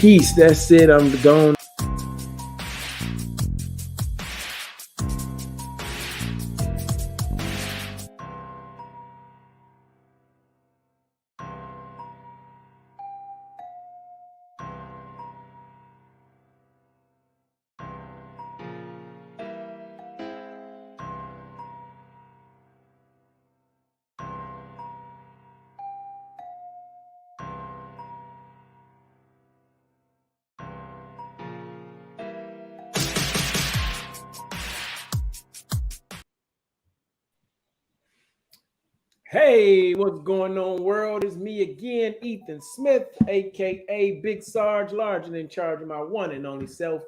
Peace. That's it. I'm gone. Hey, what's going on, world? It's me again, Ethan Smith, aka Big Sarge, large and in charge of my one and only self,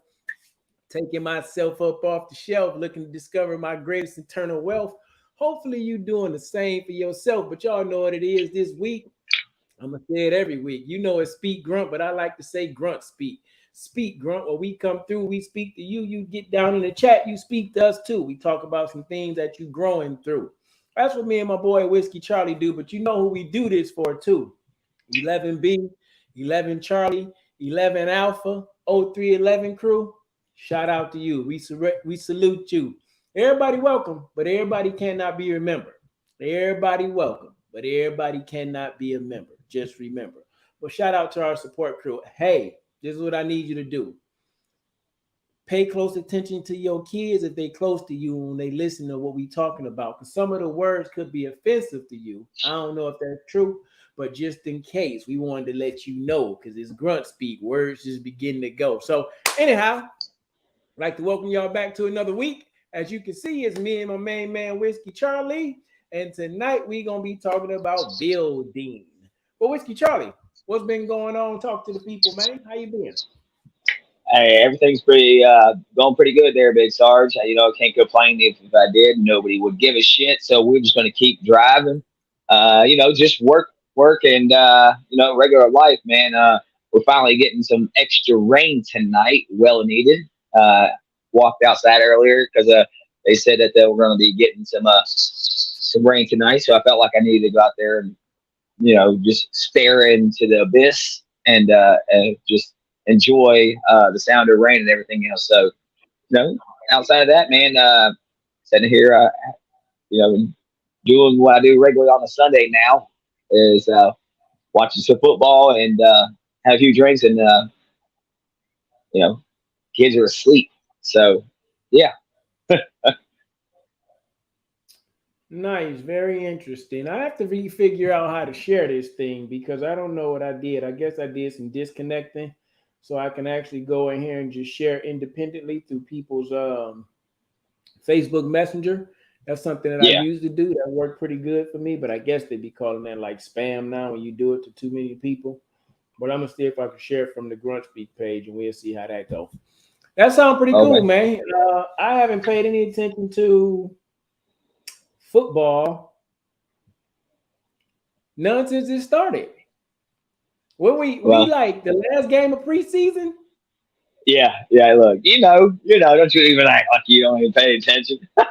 taking myself up off the shelf, looking to discover my greatest eternal wealth. Hopefully, you doing the same for yourself. But y'all know what it is this week. I'm gonna say it every week. You know it's speak grunt, but I like to say grunt speak. Speak grunt. When we come through, we speak to you. You get down in the chat. You speak to us too. We talk about some things that you growing through. That's what me and my boy Whiskey Charlie do. But you know who we do this for too. 11B, 11 Charlie, 11 Alpha, 0311 crew. Shout out to you. We salute you. Everybody welcome, but everybody cannot be remembered. Everybody welcome, but everybody cannot be a member. Just remember. But shout out to our support crew. Hey, this is what I need you to do. Pay close attention to your kids if they close to you when they listen to what we talking about. Because some of the words could be offensive to you. I don't know if that's true, but just in case, we wanted to let you know because it's grunt speak. Words just beginning to go. So anyhow, I'd like to welcome y'all back to another week. As you can see, it's me and my main man, Whiskey Charlie. And tonight we're going to be talking about building. But Whiskey Charlie, what's been going on? Talk to the people, man. How you been? Hey, everything's going pretty good there, Big Sarge. I can't complain. If I did, nobody would give a shit. So we're just going to keep driving. Just work, and regular life, man. We're finally getting some extra rain tonight, well needed. Walked outside earlier because they said that they were going to be getting some rain tonight. So I felt like I needed to go out there and just stare into the abyss and just enjoy the sound of rain and everything else. So, outside of that, man, sitting here, doing what I do regularly on a Sunday now is watching some football and have a few drinks and, kids are asleep. So, yeah. Nice, very interesting. I have to refigure out how to share this thing because I don't know what I did. I guess I did some disconnecting, so I can actually go in here and just share independently through people's Facebook Messenger. That's something that I Yeah. used to do that worked pretty good for me, but I guess they'd be calling that like spam now when you do it to too many people. But I'm gonna see if I can share it from the Grunt Speak page, and we'll see how that goes. That sounds pretty cool, Okay. man. I haven't paid any attention to football none since it started. When we Well, like the last game of preseason. yeah. Look, don't you even act like you don't even pay attention. I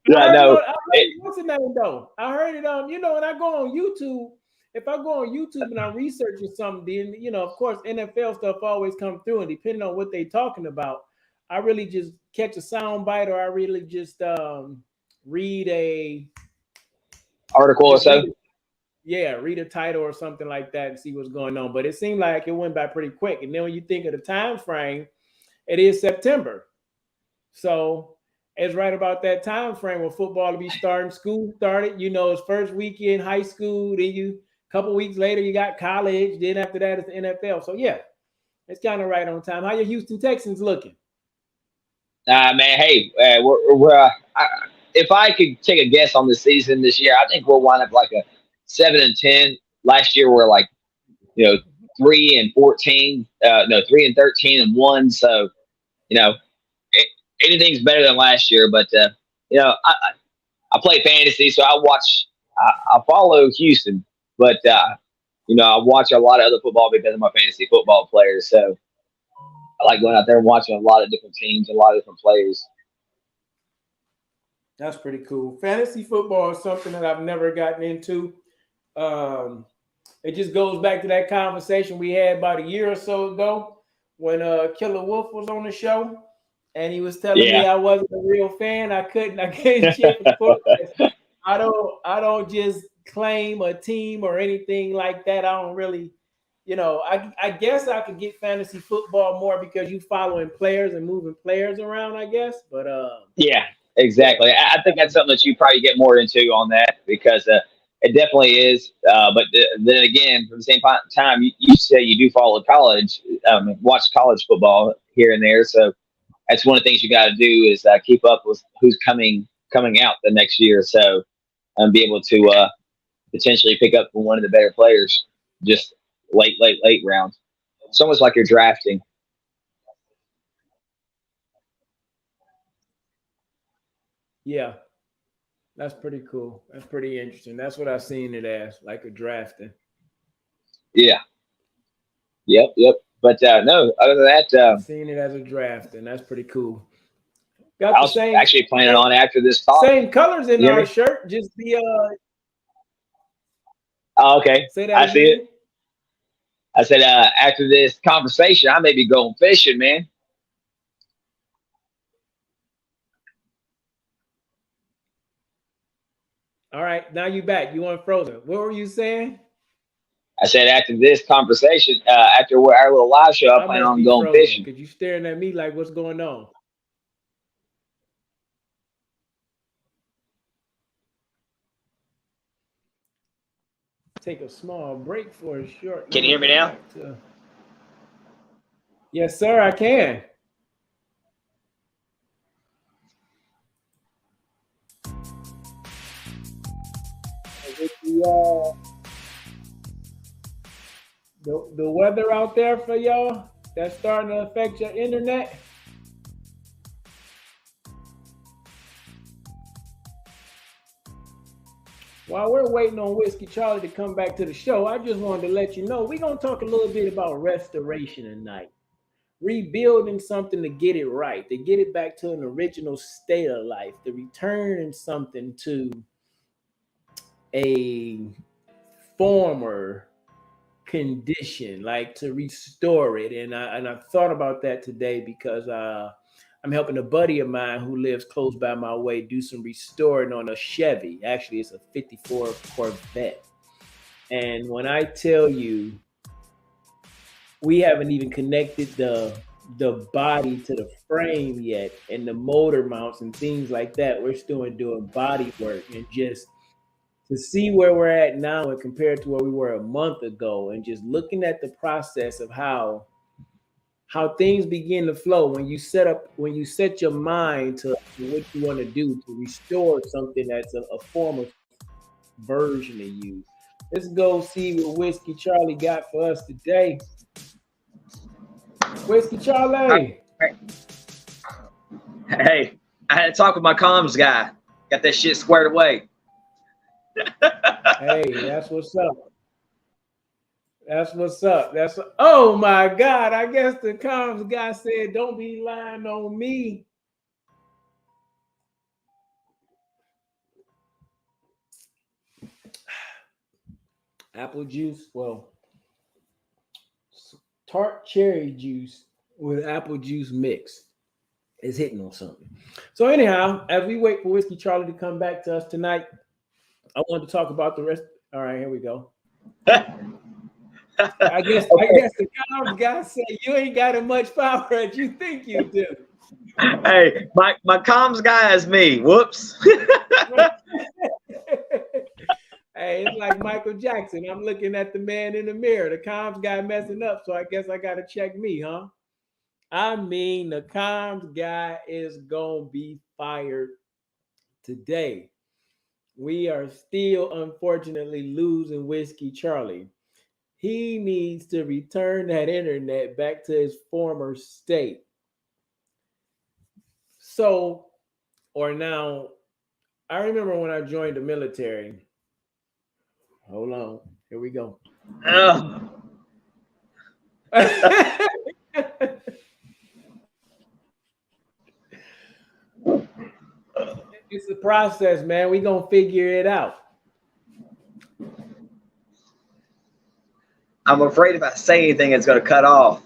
Yeah, heard no. what I heard what's the name though. I heard it when I go on YouTube, if I go on YouTube and I'm researching something, then of course NFL stuff always come through, and depending on what they talking about, I really just catch a sound bite or I really just read a Article or just read so. a, yeah, read a title or something like that and see what's going on. But it seemed like it went by pretty quick. And then when you think of the time frame, it is September. So it's right about that time frame where football will be starting. School started, it's first weekend high school. Then a couple weeks later you got college. Then after that it's the NFL. So yeah, it's kind of right on time. How your Houston Texans looking? Man, hey, if I could take a guess on the season this year, I think we'll wind up like a 7-10. Last year we're like, you know, 3-14. No, 3-13-1. So, you know, it, anything's better than last year. But I play fantasy, so I follow Houston, but I watch a lot of other football because of my fantasy football players. So I like going out there and watching a lot of different teams, a lot of different players. That's pretty cool. Fantasy football is something that I've never gotten into. Um, it just goes back to that conversation we had about a year or so ago when Killer Wolf was on the show, and he was telling me I wasn't a real fan. I can't cheer for the quarterback. I don't just claim a team or anything like that. I don't really, I guess I could get fantasy football more because you following players and moving players around, I guess. But Yeah, exactly. I think that's something that you probably get more into on that because it definitely is. But then again, from the same time, you say you do follow college, watch college football here and there. So that's one of the things you got to do is keep up with who's coming out the next year or so, and be able to potentially pick up one of the better players just late rounds. It's almost like you're drafting. yeah, that's pretty cool. That's pretty interesting. That's what I've seen it as, like a drafting. Yeah. Yep. But no, other than that, I've seen it as a draft, and that's pretty cool. I Got the was actually planning on after this talk. same colors in You hear our me? shirt. Just the Oh, okay. say that I again. see it. I said after this conversation, I may be going fishing, man. All right, now you back. You on frozen. What were you saying? I said after this conversation, after our little live show, I I plan must on be going frozen fishing. because you staring at me like what's going on. Take a small break for a short. Can you hear me now? Yes, sir, I can. The weather out there for y'all that's starting to affect your internet. While we're waiting on Whiskey Charlie to come back to the show, I just wanted to let you know we're going to talk a little bit about restoration tonight. Rebuilding something to get it right, to get it back to an original state of life, to return something to a former condition, like to restore it. And I thought about that today because I'm helping a buddy of mine who lives close by my way do some restoring on a Chevy. Actually, it's a 54 Corvette. And when I tell you, we haven't even connected the body to the frame yet, and the motor mounts and things like that. We're still doing body work, and just to see where we're at now and compared to where we were a month ago, and just looking at the process of how things begin to flow when you set your mind to what you want to do to restore something that's a former version of you. Let's go see what Whiskey Charlie got for us today. Whiskey Charlie. Hey, I had to talk with my comms guy. Got that shit squared away. Hey, that's what's up. That's what's up. Oh my God. I guess the comms guy said, don't be lying on me. Apple juice. Well, tart cherry juice with apple juice mix is hitting on something. So anyhow, as we wait for Whiskey Charlie to come back to us tonight, I want to talk about the rest. All right, here we go. I guess the comms guy said you ain't got as much power as you think you do. Hey, my comms guy is me. Whoops. Hey, it's like Michael Jackson. I'm looking at the man in the mirror. The comms guy messing up, so I guess I got to check me, huh? I mean, the comms guy is going to be fired today. We are still, unfortunately, losing Whiskey Charlie. He needs to return that internet back to its former state. So, or now, I remember when I joined the military. Hold on. Here we go. It's a process, man. We're going to figure it out. I'm afraid if I say anything, it's going to cut off.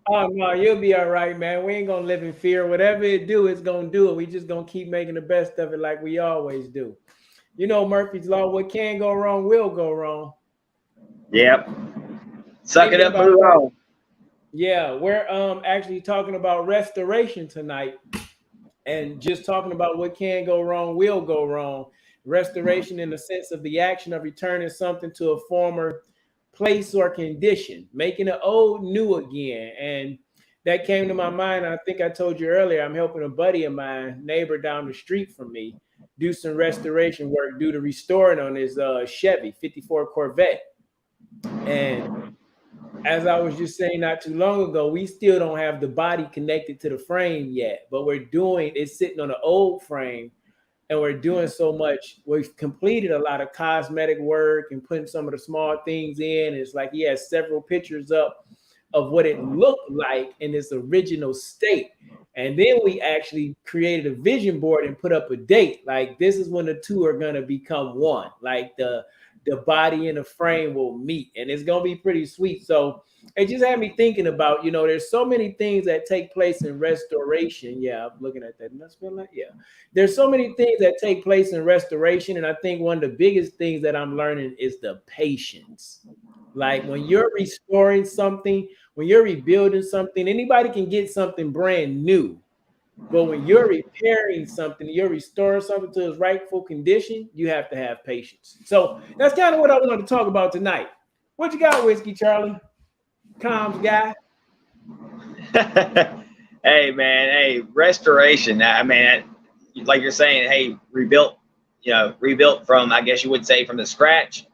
Oh no, you'll be all right, man. We ain't gonna live in fear. Whatever it do, it's gonna do it. We just gonna keep making the best of it like we always do. You know Murphy's Law, what can go wrong will go wrong. Yep. Suck it up, move on. Yeah, we're actually talking about restoration tonight, and just talking about what can go wrong will go wrong. Restoration in the sense of the action of returning something to a former place or condition, making it old new again. And that came to my mind. I think I told you earlier, I'm helping a buddy of mine, neighbor down the street from me, do some restoration work, do the restoring on his Chevy 54 Corvette. And as I was just saying not too long ago, we still don't have the body connected to the frame yet, but we're doing it's sitting on an old frame, and we're doing so much. We've completed a lot of cosmetic work and putting some of the small things in. It's like he has several pictures up of what it looked like in its original state. And then we actually created a vision board and put up a date. Like, this is when the two are going to become one. Like the body and the frame will meet, and it's going to be pretty sweet. So it just had me thinking about, there's so many things that take place in restoration. Yeah, I'm looking at that. And that's been like, yeah, there's so many things that take place in restoration. And I think one of the biggest things that I'm learning is the patience. Like, when you're restoring something, when you're rebuilding something, anybody can get something brand new. But when you're repairing something, you're restoring something to its rightful condition, you have to have patience. So that's kind of what I wanted to talk about tonight. What you got, Whiskey Charlie? Comms guy. Hey, man. Hey, restoration. I mean, like you're saying, hey, rebuilt from, I guess you would say, from the scratch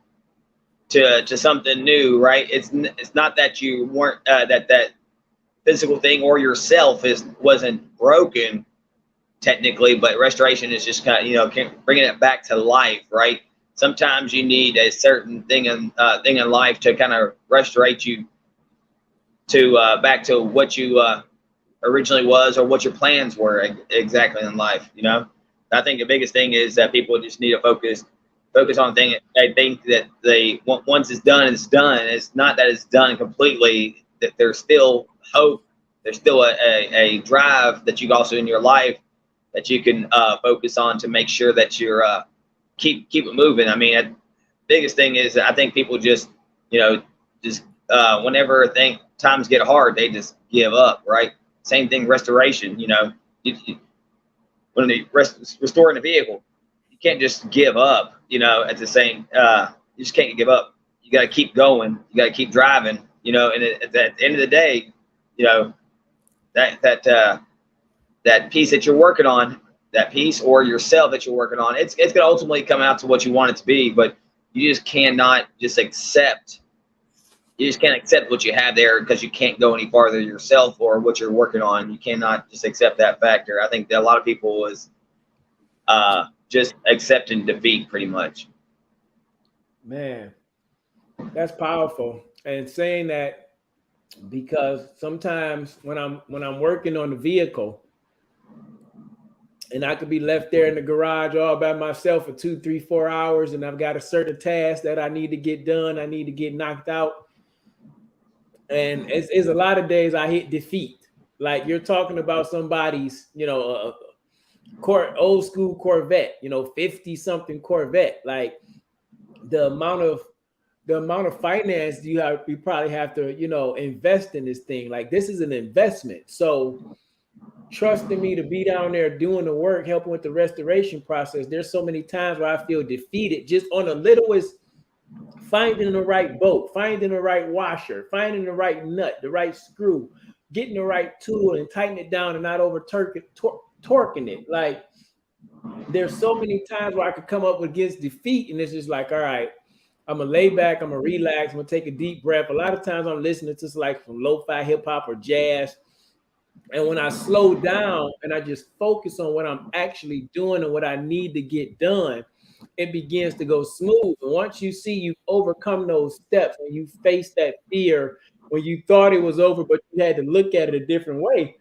to something new, right? It's not that you weren't that physical thing or yourself wasn't broken technically, but restoration is just kind of bringing it back to life, right? Sometimes you need a certain thing in life to kind of restorate you to back to what you originally was, or what your plans were exactly in life. I think the biggest thing is that people just need to focus on things. I think that once it's done, it's done. It's not that it's done completely. That there's still hope. There's still a drive that you also in your life that you can focus on to make sure that you're keep it moving. I mean, the biggest thing is I think people just whenever times get hard, they just give up, right? Same thing, restoration. When they restoring a vehicle, you can't just give up. At the same, you just can't give up. You got to keep going. You got to keep driving. And at the end of the day, that piece that you're working on, that piece or yourself that you're working on, it's going to ultimately come out to what you want it to be. But you just cannot just accept. You just can't accept what you have there because you can't go any farther yourself or what you're working on. You cannot just accept that factor. I think that a lot of people is just accepting defeat pretty much. Man, that's powerful. And saying that, because sometimes when I'm working on the vehicle and I could be left there in the garage all by myself for 2, 3, 4 hours, and I've got a certain task that I need to get done, I need to get knocked out. And it's a lot of days I hit defeat. Like, you're talking about somebody's, old school Corvette, 50 something Corvette. Like, the amount of finance you probably have to, invest in this thing. Like, this is an investment. So trusting me to be down there doing the work, helping with the restoration process. There's so many times where I feel defeated just on the littlest, finding the right bolt, finding the right washer, finding the right nut, the right screw, getting the right tool and tighten it down and not over torquing it. Like, there's so many times where I could come up against defeat, and it's just like, all right, I'm gonna lay back, I'm gonna relax, I'm gonna take a deep breath. A lot of times I'm listening to like some lo-fi hip hop or jazz. And when I slow down and I just focus on what I'm actually doing and what I need to get done, it begins to go smooth. And once you see you overcome those steps, when you face that fear, when you thought it was over, but you had to look at it a different way,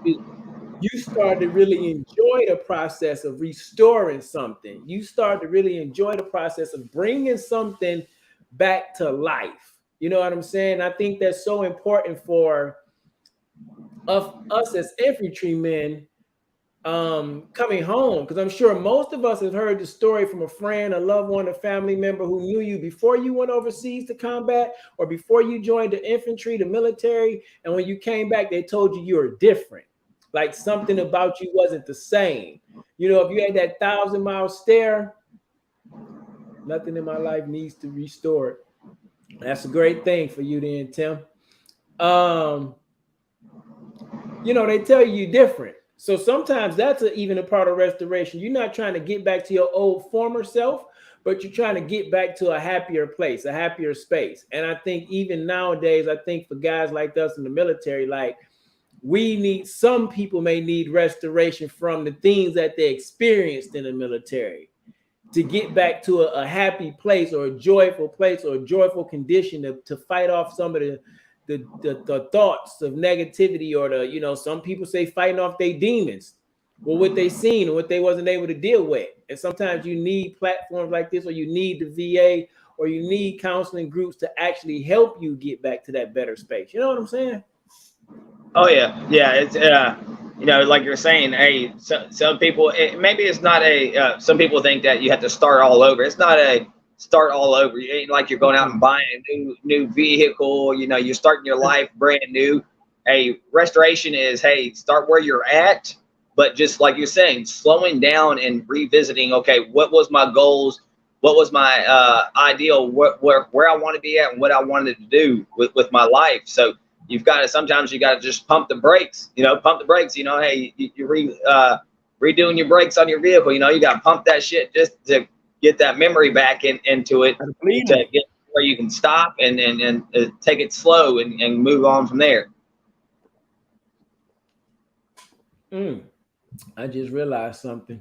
you start to really enjoy the process of restoring something. You start to really enjoy the process of bringing something back to life. You know what I'm saying? I think that's so important for us as infantrymen coming home, because I'm sure most of us have heard the story from a friend, a loved one, a family member who knew you before you went overseas to combat or before you joined the infantry, the military, and when you came back, they told you were different. Like something about you wasn't the same. You know, if you had that 1,000-mile stare, nothing in my life needs to restore it. That's a great thing for you then, Tim. You know, they tell you you're different. So sometimes that's even a part of restoration. You're not trying to get back to your old former self, but you're trying to get back to a happier place, a happier space. And I think even nowadays, I think for guys like us in the military, like some people may need restoration from the things that they experienced in the military to get back to a happy place or a joyful place or a joyful condition to fight off some of the thoughts of negativity, or some people say fighting off their demons, well, what they seen and what they wasn't able to deal with. And sometimes you need platforms like this, or you need the VA, or you need counseling groups to actually help you get back to that better space. You know what I'm saying? Oh yeah. It's like you're saying, hey, some people, maybe it's not some people think that you have to start all over. It's not a start all over. It ain't like you're going out and buying a new vehicle. You're starting your life brand new. Hey, restoration is, hey, start where you're at, but just like you're saying, slowing down and revisiting. Okay, what was my goals? What was my ideal? Where I want to be at, and what I wanted to do with my life. So sometimes you got to just pump the brakes. Pump the brakes. Hey, you're redoing your brakes on your vehicle. You got to pump that shit just to get that memory back into it, to get where you can stop and take it slow and move on from there. I just realized something.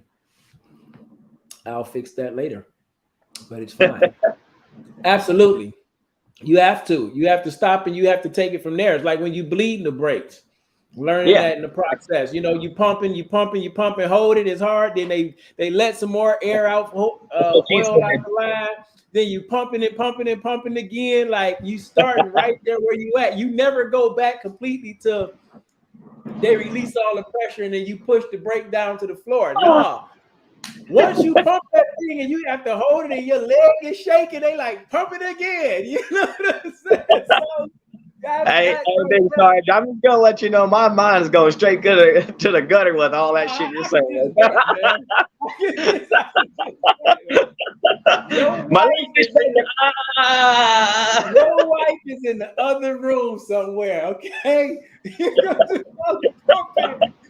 I'll fix that later, but it's fine. Absolutely. You have to stop and you have to take it from there. It's like when you bleed in the brakes. Learning that in the process, you pumping, hold it. It's hard. Then they let some more air out, oil out the line. Then you pumping again. Like you starting right there where you at. You never go back completely to they release all the pressure and then you push the brake down to the floor. No. Once you pump that thing and you have to hold it and your leg is shaking, they like pump it again. You know what I'm saying? So, Hey, Big Sarge, I'm just gonna let you know my mind is going straight to the gutter with all that shit you're saying. Your wife is in the other room somewhere, okay?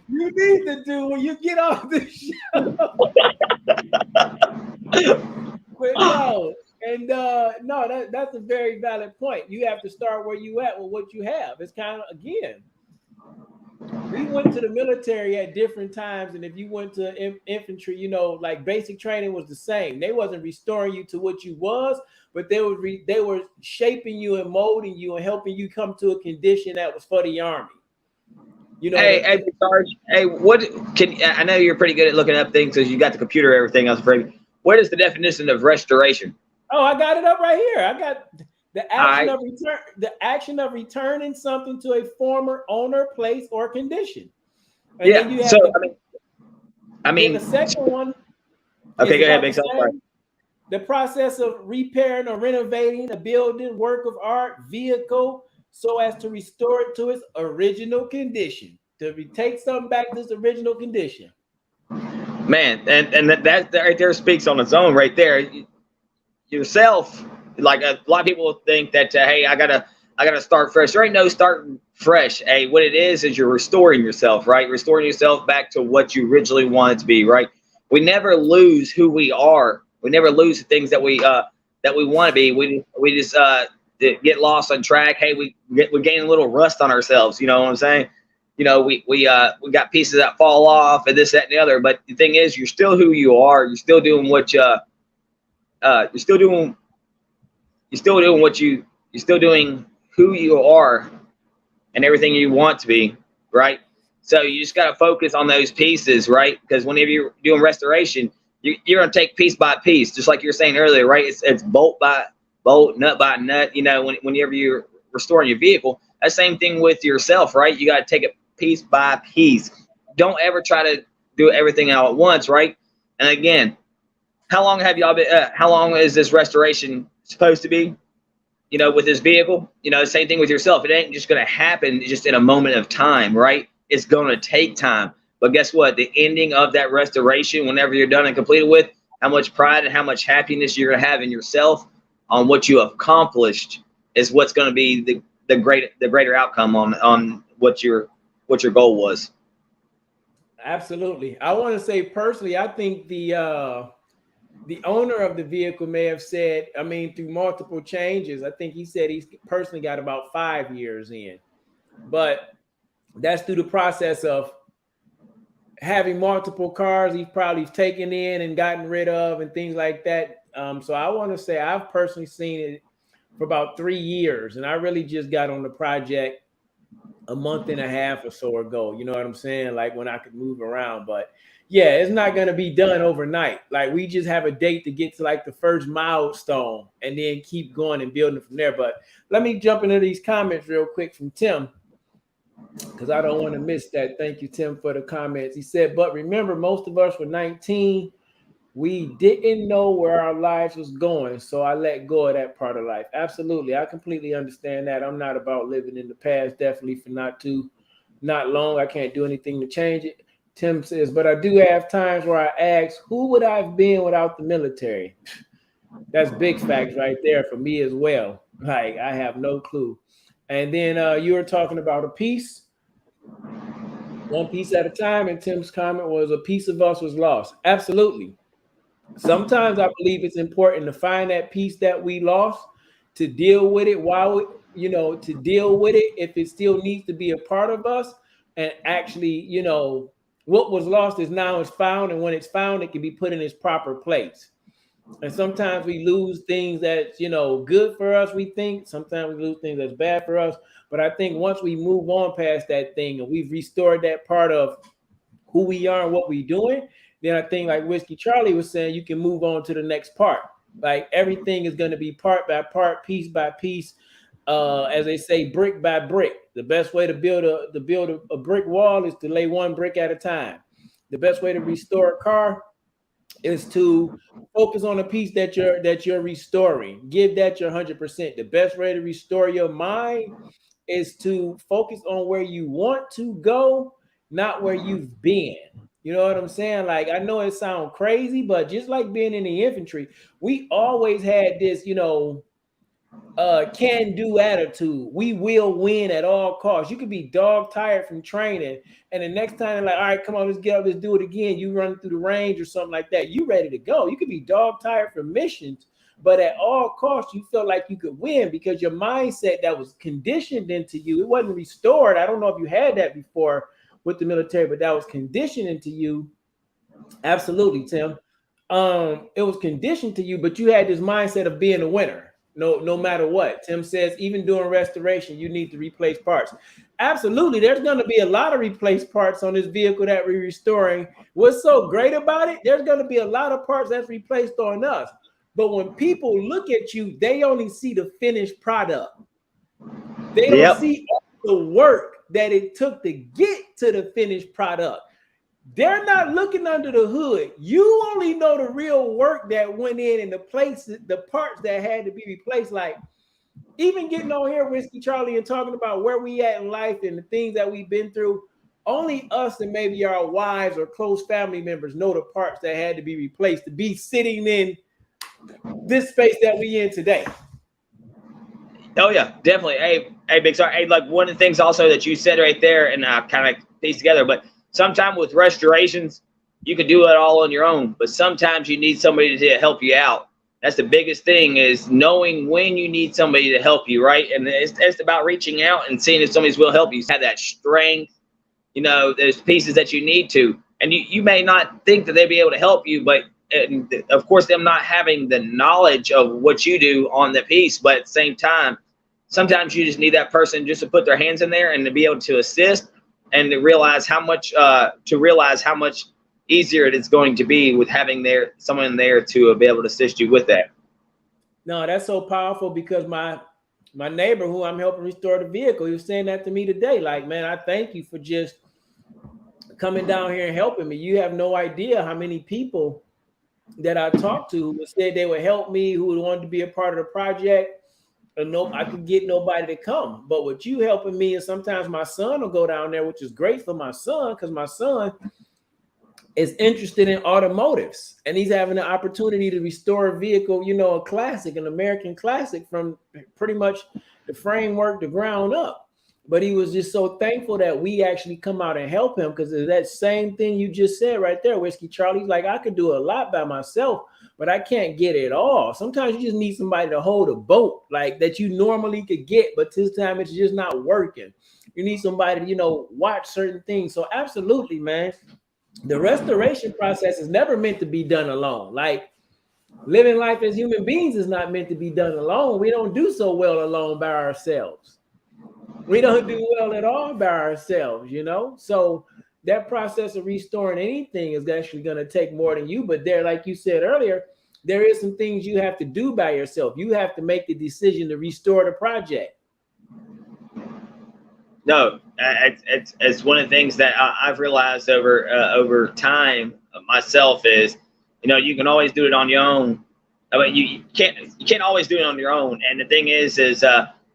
You need to do when you get off the show. But no. And that's a very valid point. You have to start where you at with what you have. It's kind of, again, we went to the military at different times, and if you went to infantry, like basic training was the same. They wasn't restoring you to what you was, but they were shaping you and molding you and helping you come to a condition that was for the Army. Hey, Sarge. Hey, I know you're pretty good at looking up things because you got the computer, everything else. What is the definition of restoration? Oh, I got it up right here. I got the action of return. The action of returning something to a former owner, place, or condition. And then you have the second one. Okay, go ahead, Big Sarge. The process of repairing or renovating a building, work of art, vehicle, so as to restore it to its original condition. To take something back to its original condition. Man, and that right there speaks on its own right there. Yourself, like a lot of people think that hey, I gotta start fresh. There ain't no starting fresh. Hey, what it is you're restoring yourself, right? Restoring yourself back to what you originally wanted to be, right? We never lose who we are. We never lose the things that we want to be. We just get lost on track. Hey, we gain a little rust on ourselves. You know what I'm saying? We got pieces that fall off and this, that, and the other. But the thing is, you're still who you are. You're still doing what you're still doing who you are and everything you want to be, right? So you just got to focus on those pieces, right? Because whenever you're doing restoration, you're going to take piece by piece, just like you were saying earlier, right? It's bolt by bolt, nut by nut. You know, whenever you're restoring your vehicle, that same thing with yourself, right? You got to take it piece by piece. Don't ever try to do everything all at once, right? And again, how long have y'all been? How long is this restoration supposed to be? You know, with this vehicle, you know, same thing with yourself. It ain't just going to happen just in a moment of time, right? It's going to take time. But guess what? The ending of that restoration, whenever you're done and completed with, how much pride and how much happiness you're going to have in yourself on what you have accomplished is what's going to be the greater outcome on what your goal was. Absolutely. I want to say personally, I think the owner of the vehicle may have said, I mean, through multiple changes, I think he said he's personally got about 5 years in, but that's through the process of having multiple cars he's probably taken in and gotten rid of and things like that. So I want to say I've personally seen it for about 3 years, and I really just got on the project a month and a half or so ago. You know what I'm saying? Like when I could move around, but yeah, it's not going to be done overnight. Like we just have a date to get to like the first milestone and then keep going and building from there. But let me jump into these comments real quick from Tim, because I don't want to miss that. Thank you, Tim, for the comments. He said, but remember, most of us were 19. We didn't know where our lives was going, so I let go of that part of life. Absolutely. I completely understand that. I'm not about living in the past, definitely for not long. I can't do anything to change it. Tim says, but I do have times where I ask, who would I have been without the military? That's big facts right there for me as well. Like, I have no clue. And then you were talking about a piece, one piece at a time, and Tim's comment was a piece of us was lost. Absolutely. Sometimes I believe it's important to find that piece that we lost, to deal with it to deal with it if it still needs to be a part of us. And actually, what was lost is now it's found. And when it's found, it can be put in its proper place. And sometimes we lose things that's, good for us, we think. Sometimes we lose things that's bad for us. But I think once we move on past that thing and we've restored that part of who we are and what we're doing, then I think like Whiskey Charlie was saying, you can move on to the next part. Like everything is going to be part by part, piece by piece, as they say, brick by brick. The best way to build a brick wall is to lay one brick at a time. The best way to restore a car is to focus on a piece that you're restoring. Give that your 100%. The best way to restore your mind is to focus on where you want to go, not where you've been. You know what I'm saying? Like, I know it sounds crazy, but just like being in the infantry, we always had this, can-do attitude. We will win at all costs. You could be dog tired from training, and the next time, like, all right, come on, let's get up, let's do it again. You run through the range or something like that. You ready to go. You could be dog tired from missions, but at all costs, you felt like you could win because your mindset that was conditioned into you, it wasn't restored. I don't know if you had that before with the military, but that was conditioned into you. Absolutely, Tim. It was conditioned to you, but you had this mindset of being a winner. No matter what. Tim says, even during restoration, you need to replace parts. Absolutely. There's going to be a lot of replaced parts on this vehicle that we're restoring. What's so great about it? There's going to be a lot of parts that's replaced on us. But when people look at you, they only see the finished product. They don't see all the work that it took to get to the finished product. They're not looking under the hood. You only know the real work that went in and the parts that had to be replaced. Like even getting on here, Whiskey Charlie, and talking about where we at in life and the things that we've been through. Only us and maybe our wives or close family members know the parts that had to be replaced to be sitting in this space that we in today. Oh yeah, definitely. Hey, Big Star. Hey, like one of the things also that you said right there, and I kind of pieced together, but sometimes with restorations, you can do it all on your own, but sometimes you need somebody to help you out. That's the biggest thing, is knowing when you need somebody to help you, right? And it's about reaching out and seeing if somebody's will help you. Have that strength, there's pieces that you need to, and you may not think that they'd be able to help you, but and of course them not having the knowledge of what you do on the piece, but at the same time, sometimes you just need that person just to put their hands in there and to be able to assist and to realize how much easier it is going to be with having someone there to be able to assist you with that. No, that's so powerful because my neighbor who I'm helping restore the vehicle, he was saying that to me today. Like, man, I thank you for just coming down here and helping me. You have no idea how many people that I talked to who said they would help me, who would want to be a part of the project. And no, I could get nobody to come. But with you helping me, and sometimes my son will go down there, which is great for my son, because my son is interested in automotives, and he's having the opportunity to restore a vehicle, you know, a classic, an American classic from pretty much the framework to ground up. But he was just so thankful that we actually come out and help him, because of that same thing you just said right there, Whiskey Charlie's like, I could do a lot by myself, but I can't get it all. Sometimes you just need somebody to hold a boat like that you normally could get, but this time it's just not working. You need somebody to, you know, watch certain things. So absolutely, man. The restoration process is never meant to be done alone. Like living life as human beings is not meant to be done alone. We don't do so well alone by ourselves. We don't do well at all by ourselves, you know? So that process of restoring anything is actually going to take more than you. But there, like you said earlier, there is some things you have to do by yourself. You have to make the decision to restore the project. No, it's one of the things that I've realized over time myself is, you know, you can always do it on your own. I mean, you can't always do it on your own. And the thing is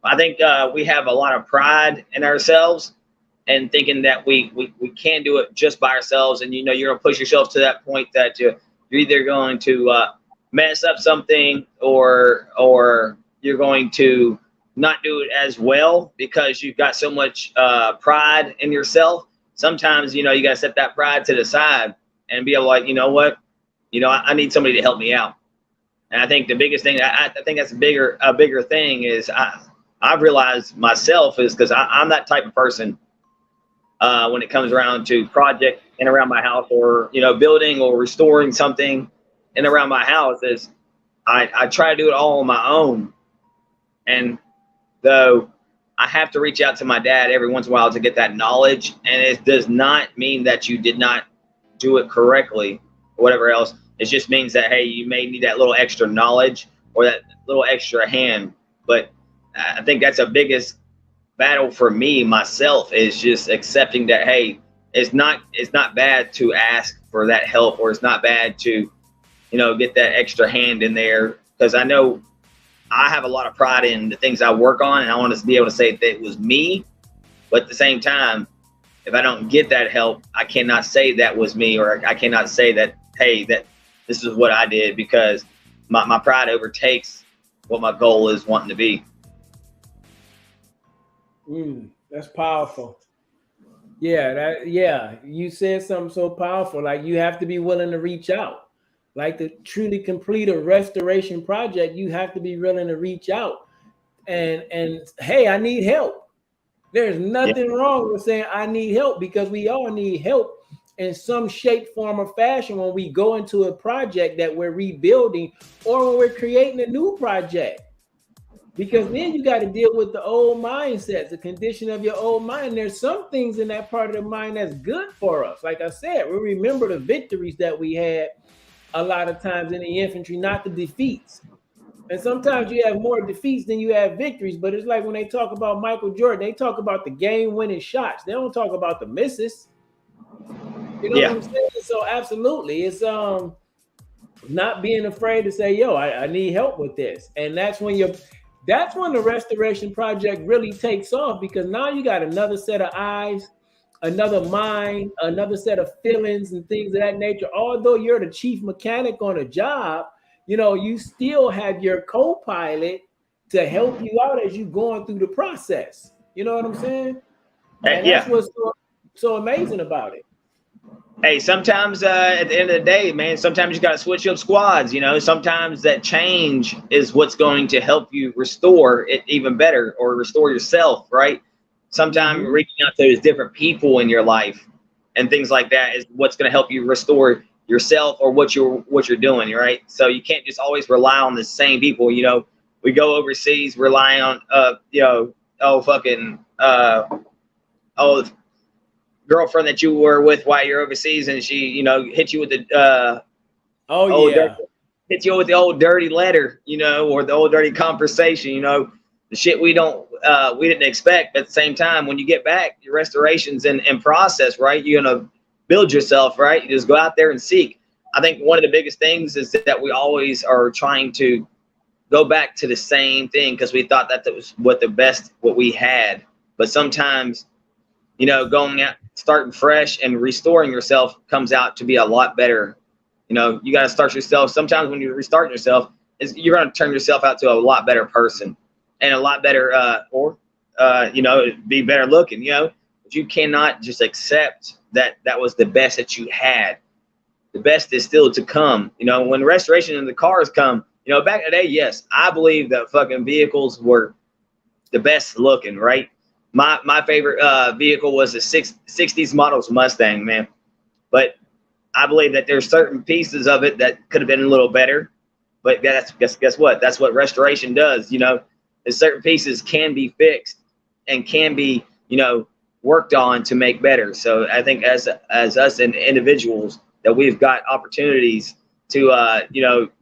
I think we have a lot of pride in ourselves and thinking that we can do it just by ourselves. And, you know, you're going to push yourself to that point that you're either going to mess up something or you're going to not do it as well because you've got so much pride in yourself. Sometimes, you know, you got to set that pride to the side and be able to, like, you know what, you know, I need somebody to help me out. And I think the biggest thing, I think that's a bigger thing is I've realized myself is because I'm that type of person when it comes around to project in around my house or, you know, building or restoring something in around my house is I try to do it all on my own. And though I have to reach out to my dad every once in a while to get that knowledge, and it does not mean that you did not do it correctly or whatever else. It just means that, hey, you may need that little extra knowledge or that little extra hand. But I think that's the biggest battle for me myself is just accepting that, hey, it's not bad to ask for that help, or it's not bad to, you know, get that extra hand in there, because I know I have a lot of pride in the things I work on, and I want to be able to say that it was me. But at the same time, if I don't get that help, I cannot say that was me, or I cannot say that, hey, that this is what I did, because my pride overtakes what my goal is wanting to be. That's powerful. Yeah, you said something so powerful. Like, you have to be willing to reach out. Like, to truly complete a restoration project, you have to be willing to reach out and hey, I need help. There's nothing wrong with saying I need help, because we all need help in some shape, form, or fashion when we go into a project that we're rebuilding or when we're creating a new project. Because then you got to deal with the old mindsets, the condition of your old mind. There's some things in that part of the mind that's good for us. Like I said, we remember the victories that we had a lot of times in the infantry, not the defeats. And sometimes you have more defeats than you have victories. But it's like when they talk about Michael Jordan, they talk about the game-winning shots. They don't talk about the misses. You know what I'm saying? So absolutely, it's not being afraid to say, yo, I need help with this. And that's when the restoration project really takes off, because now you got another set of eyes, another mind, another set of feelings and things of that nature. Although you're the chief mechanic on a job, you know, you still have your co-pilot to help you out as you're going through the process. You know what I'm saying? And that's what's so amazing about it. Hey, sometimes at the end of the day, man, sometimes you got to switch up squads. You know, sometimes that change is what's going to help you restore it even better, or restore yourself, right? Sometimes reaching out to those different people in your life and things like that is what's going to help you restore yourself or what you're doing, right? So you can't just always rely on the same people. You know, we go overseas relying on girlfriend that you were with while you're overseas, and she, you know, hit you with the hit you with the old dirty letter, or the old dirty conversation, the shit we didn't expect. But at the same time, when you get back, your restoration's in process, right? You're gonna build yourself, right? You just go out there and seek. I think one of the biggest things is that we always are trying to go back to the same thing because we thought that was what we had. But sometimes, going out, starting fresh and restoring yourself comes out to be a lot better. You got to start yourself. Sometimes when you're restarting yourself, you're going to turn yourself out to a lot better person and a lot better, be better looking, but you cannot just accept that was the best that you had. The best is still to come. When restoration and the cars come, back in the day, yes, I believe that fucking vehicles were the best looking, right? My favorite vehicle was the 60s models Mustang, man. But I believe that there's certain pieces of it that could have been a little better. But guess what? That's what restoration does. There's certain pieces can be fixed and can be, worked on to make better. So I think as us and individuals that we've got opportunities to,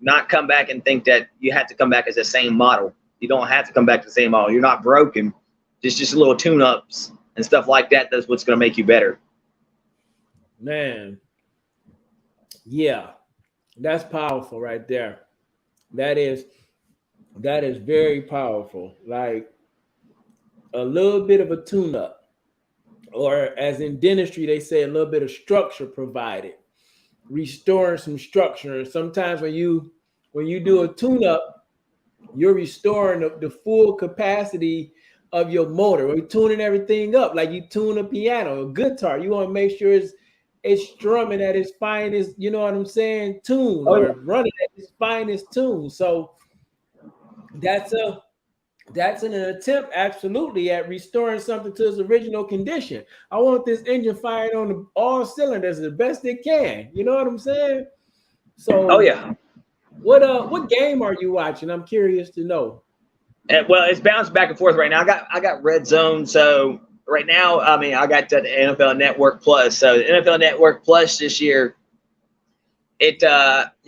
not come back and think that you have to come back as the same model. You don't have to come back to the same model. You're not broken. Just little tune-ups and stuff like that. That's what's going to make you better. Man. Yeah, that's powerful right there. That is very powerful. Like a little bit of a tune-up, or as in dentistry, they say a little bit of structure provided, restoring some structure. And sometimes when you do a tune-up, you're restoring the full capacity of your motor. We're tuning everything up like you tune a piano, a guitar. You want to make sure it's strumming at its finest, you know what I'm saying, tune, or running at its finest tune. So that's an attempt, absolutely, at restoring something to its original condition. I want this engine firing on all cylinders the best it can. You know what I'm saying? So, yeah. What game are you watching? I'm curious to know. Well, it's bounced back and forth right now. I got Red Zone, so right now, I got the NFL Network Plus. So the NFL Network Plus this year, you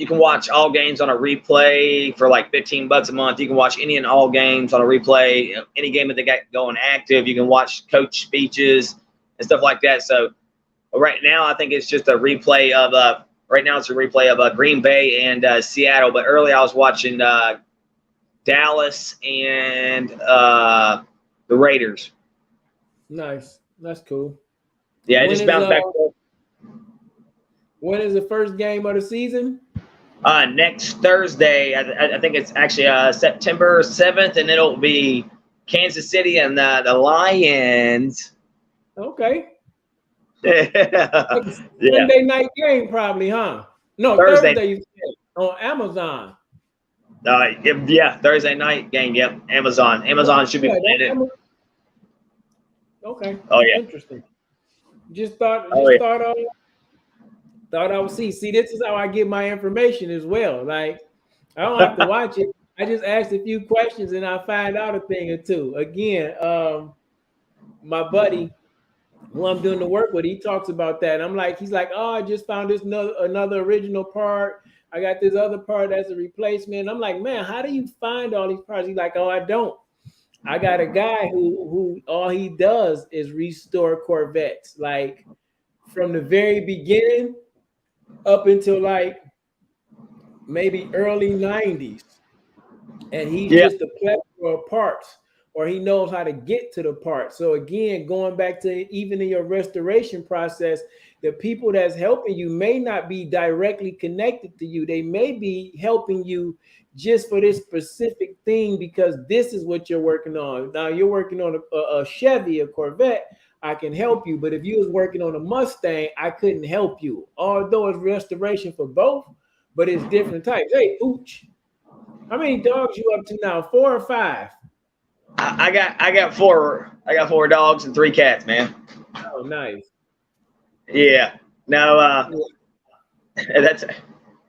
can watch all games on a replay for like $15 a month. You can watch any and all games on a replay. Any game that they got going active, you can watch coach speeches and stuff like that. So right now, I think it's just a replay of Green Bay and Seattle. But early, I was watching Dallas and the Raiders. Nice. That's cool. Yeah, it just bounced back. When is the first game of the season? Next Thursday. I think it's actually September 7th, and it'll be Kansas City and the Lions. Okay. Yeah. Sunday night game probably, huh? No, Thursday you said, on Amazon. Yeah, Thursday night game. Yep, Amazon. Amazon should be playing it. Okay. Oh yeah. Interesting. Thought I would see. See, this is how I get my information as well. Like, I don't have to watch it. I just asked a few questions and I find out a thing or two. Again, my buddy who I'm doing the work with, he talks about that. And he's like, oh, I just found this another original part. I got this other part that's a replacement. I'm like, man, how do you find all these parts? He's like, oh, I don't. I got a guy who all he does is restore Corvettes, like from the very beginning up until like maybe early 90s. And he's just a plethora of parts, or he knows how to get to the parts. So again, going back to even in your restoration process, the people that's helping you may not be directly connected to you. They may be helping you just for this specific thing because this is what you're working on. Now you're working on a Chevy, a Corvette, I can help you. But if you was working on a Mustang, I couldn't help you. Although it's restoration for both, but it's different types. Hey, Pooch, how many dogs you up to now? 4 or 5? I got 4. I got 4 dogs and 3 cats, man. Oh, nice. Yeah. No, that's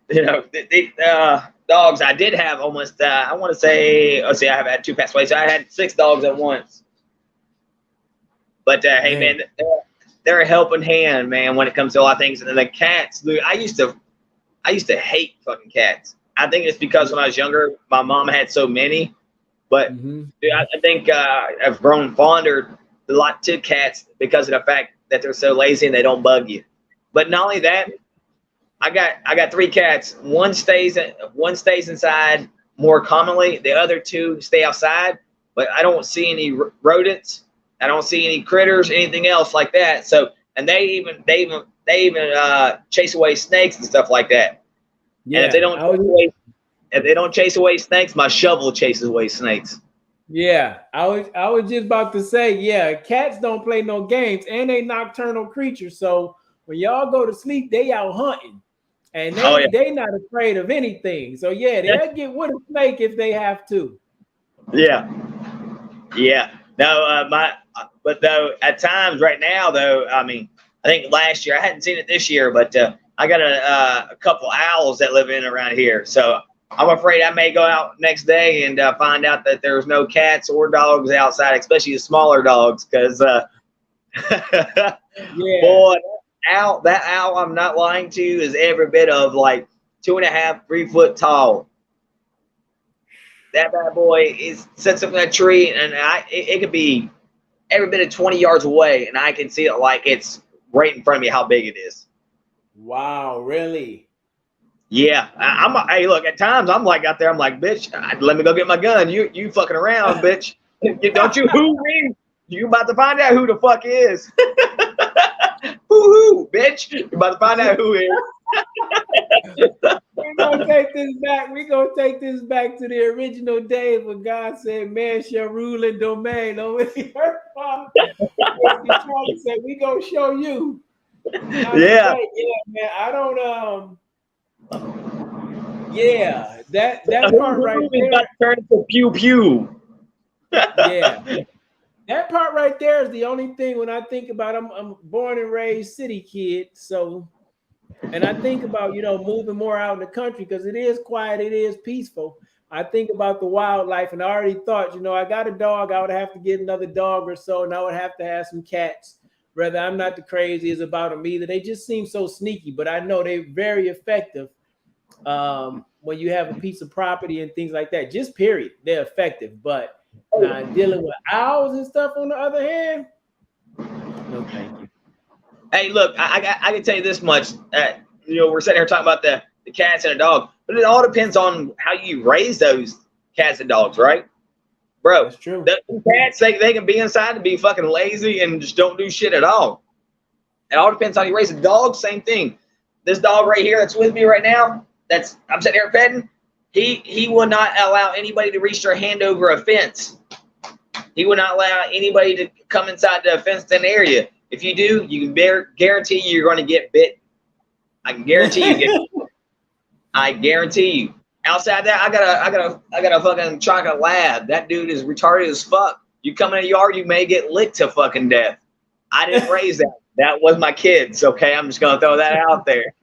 the dogs. I did have almost. I want to say. Let's see. I have had 2 pass away, so I had 6 dogs at once. But hey, man, they're a helping hand, man, when it comes to a lot of things. And the cats, dude, I used to hate fucking cats. I think it's because when I was younger, my mom had so many. But Mm-hmm. dude, I think I've grown fonder a lot to cats because of the fact that they're so lazy and they don't bug you. But not only that, I got 3 cats. One stays inside more commonly. The other 2 stay outside. But I don't see any rodents. I don't see any critters, anything else like that. So, and they even chase away snakes and stuff like that. Yeah. And if they don't chase away snakes, my shovel chases away snakes. Yeah, I was just about to say, yeah, cats don't play no games, and they nocturnal creatures. So when y'all go to sleep, they out hunting, and they not afraid of anything. So yeah, they'll get with a snake if they have to. Yeah. No, but though at times right now though, I mean, I think last year I hadn't seen it this year, but I got a couple owls that live in around here, so I'm afraid I may go out next day and find out that there's no cats or dogs outside, especially the smaller dogs, because Yeah. boy, that owl, I'm not lying to you, is every bit of like 2.5, 3 foot tall. That bad boy sits up in that tree, and it could be every bit of 20 yards away, and I can see it like it's right in front of me how big it is. Wow, really? Yeah, hey, look, at times I'm like out there, I'm like, bitch, let me go get my gun. You fucking around, bitch. Don't you hoo me? You about to find out who the fuck is. Hoo, bitch. You about to find out who is. We're gonna take this back. We're gonna take this back to the original days when God said, man shall rule and domain over the earth. He said, we gonna show you. Yeah. Man, I don't yeah, that part right there. About to turn into pew pew. Yeah. That part right there is the only thing when I think about I'm born and raised city kid, so and I think about moving more out in the country because it is quiet, it is peaceful. I think about the wildlife, and I already thought, I got a dog, I would have to get another dog or so, and I would have to have some cats. Brother, I'm not the craziest about them either. They just seem so sneaky, but I know they're very effective. When you have a piece of property and things like that, just period, they're effective. But dealing with owls and stuff on the other hand, no thank you. Hey, look, I can tell you this much. We're sitting here talking about the cats and the dog, but it all depends on how you raise those cats and dogs, right? Bro, that's true. The cats, they can be inside and be fucking lazy and just don't do shit at all. It all depends on how you raise a dog. Same thing. This dog right here that's with me right now, I'm sitting here petting. He will not allow anybody to reach their hand over a fence. He will not allow anybody to come inside the fenced-in area. If you do, you can guarantee you're going to get bit. I can guarantee you. I guarantee you. Outside that, I got a fucking chocolate lab. That dude is retarded as fuck. You come in a yard, you may get licked to fucking death. I didn't raise that. That was my kids. Okay, I'm just gonna throw that out there.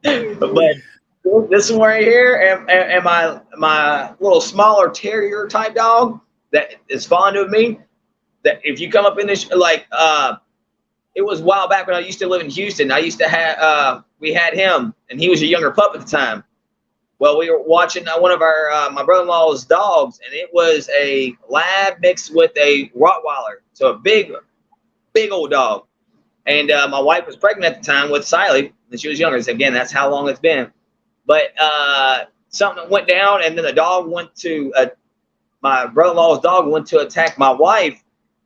But this one right here, and my little smaller terrier type dog that is fond of me. That if you come up in this, like, it was a while back when I used to live in Houston. I used to have, we had him, and he was a younger pup at the time. Well, we were watching one of my brother-in-law's dogs, and it was a lab mixed with a Rottweiler, so a big old dog. And my wife was pregnant at the time with Siley, and she was younger. So again, that's how long it's been. But something went down, and then the dog went to my brother-in-law's dog went to attack my wife.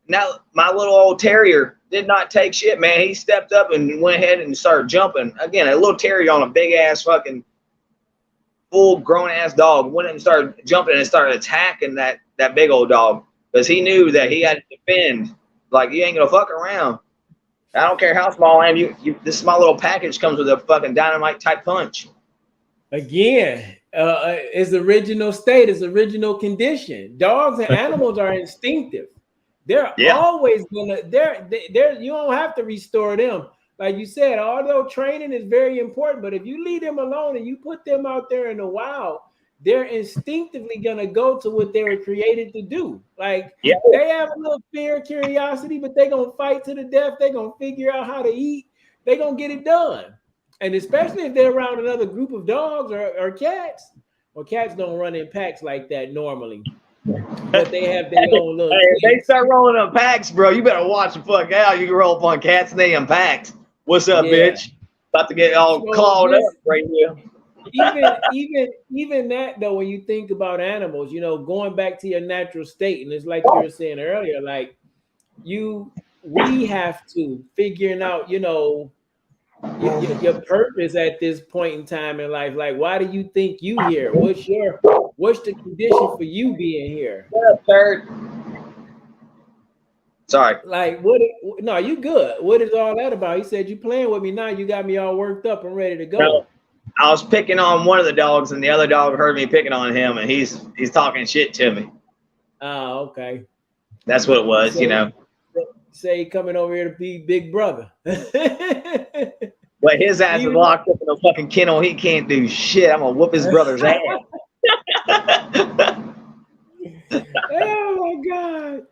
Now my little old terrier did not take shit, man. He stepped up and went ahead and started jumping. Again, a little terrier on a big ass fucking full grown ass dog went and started jumping and started attacking that big old dog because he knew that he had to defend. Like, you ain't gonna fuck around. I don't care how small I am. This small little package comes with a fucking dynamite type punch. Again, it's original state, it's original condition. Dogs and animals are instinctive. They're always gonna. They're. You don't have to restore them. Like you said, although training is very important, but if you leave them alone and you put them out there in the wild, they're instinctively gonna go to what they were created to do. Like they have a little fear, curiosity, but they're gonna fight to the death. They're gonna figure out how to eat. They're gonna get it done. And especially if they're around another group of dogs or cats. Well, cats don't run in packs like that normally, but they have their own little. Hey, if they start rolling up packs, bro, you better watch the fuck out. You can roll up on cats and they in packs. What's up, Yeah. bitch? About to get all So clawed this- up right here. even that though, when you think about animals, you know, going back to your natural state, and it's like you were saying earlier, like we have to figuring out, you know, your purpose at this point in time in life. Like, why do you think you here? What's the condition for you being here? What up, Third? Sorry. Like, no, you good. What is all that about? He said, you playing with me now. You got me all worked up and ready to go. No, I was picking on one of the dogs, and the other dog heard me picking on him, and he's talking shit to me. Oh, okay. That's what it was, you know. Say coming over here to be big brother. But his ass is locked up in a fucking kennel. He can't do shit. I'm gonna whoop his brother's ass. Oh my god.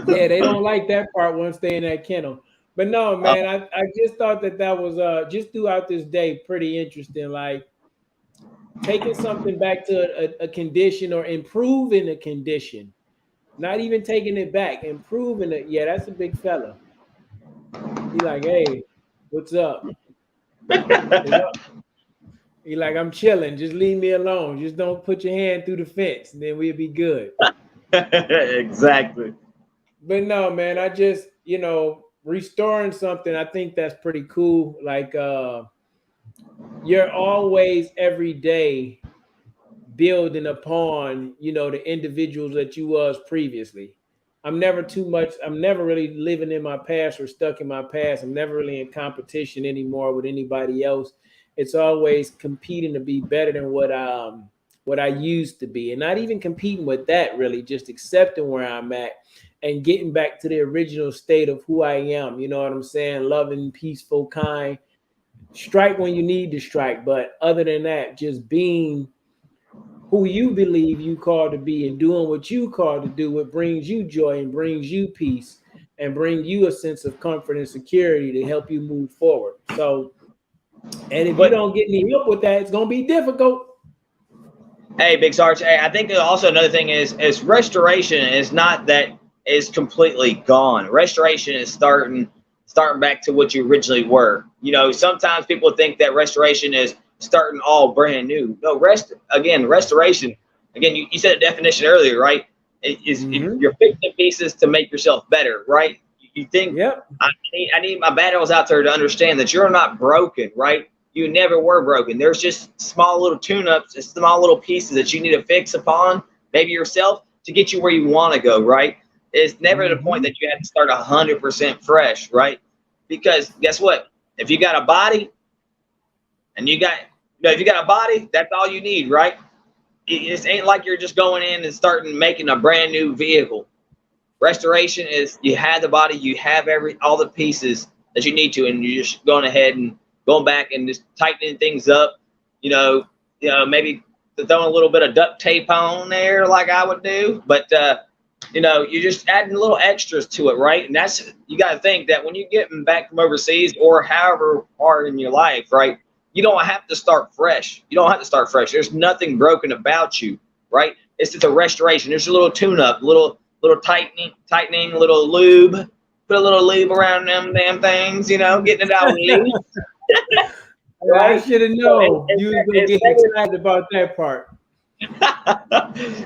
Yeah, they don't like that part once they in that kennel. But no, man, I just thought that was just throughout this day pretty interesting. Like taking something back to a condition or improving a condition, not even taking it back, improving it. Yeah, that's a big fella. He like, hey, what's up? He like, I'm chilling. Just leave me alone. Just don't put your hand through the fence, and then we'll be good. Exactly. But no, man, I just, you know, restoring something, I think that's pretty cool. Like you're always every day building upon, you know, the individuals that you was previously. I'm never really living in my past or stuck in my past. I'm never really in competition anymore with anybody else. It's always competing to be better than what I used to be, and not even competing with that, really, just accepting where I'm at and getting back to the original state of who I am. You know what I'm saying? Loving, peaceful, kind. Strike when you need to strike, but other than that, just being who you believe you called to be and doing what you called to do, what brings you joy and brings you peace and bring you a sense of comfort and security to help you move forward. So, and if you don't get any help with that, it's gonna be difficult. Hey, Big Sarge. Hey, I think also another thing is restoration is not that is completely gone. Restoration is starting back to what you originally were. You know, sometimes people think that restoration is starting all brand new. No, restoration. Again, you said a definition earlier, right? You're fixing pieces to make yourself better, right? You think, yep. I need my battles out there to understand that you're not broken, right? You never were broken. There's just small little tune-ups and small little pieces that you need to fix upon, maybe yourself, to get you where you want to go, right? It's never the point that you have to start 100% fresh, right? Because guess what? If you got a body, and if you got a body, that's all you need, right? It ain't like you're just going in and starting making a brand new vehicle. Restoration is you have the body, you have all the pieces that you need to, and you're just going ahead and going back and just tightening things up. You know, maybe throwing a little bit of duct tape on there, like I would do, but you know, you're just adding little extras to it, right? And that's, you got to think that when you're getting back from overseas or however far in your life, right? You don't have to start fresh. You don't have to start fresh. There's nothing broken about you, right? It's just a restoration. There's a little tune-up, little tightening, little lube. Put a little lube around them damn things, you know, getting it out loose. Right? I should have known you was gonna get excited about that part.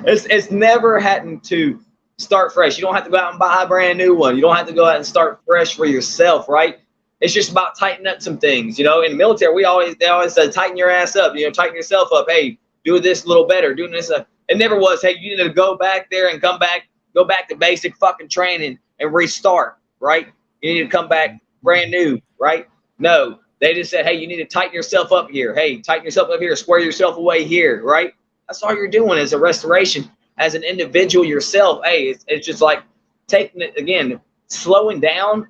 It's never having to start fresh. You don't have to go out and buy a brand new one. You don't have to go out and start fresh for yourself, right? It's just about tightening up some things. You know, in the military, they always say, tighten your ass up, you know, tighten yourself up. Hey, do this a little better, doing this. It never was, hey, you need to go back there and go back to basic fucking training and restart, right? You need to come back brand new, right? No, they just said, hey, you need to tighten yourself up here. Hey, tighten yourself up here, square yourself away here, right? That's all you're doing is a restoration as an individual yourself. Hey, it's just like taking it again, slowing down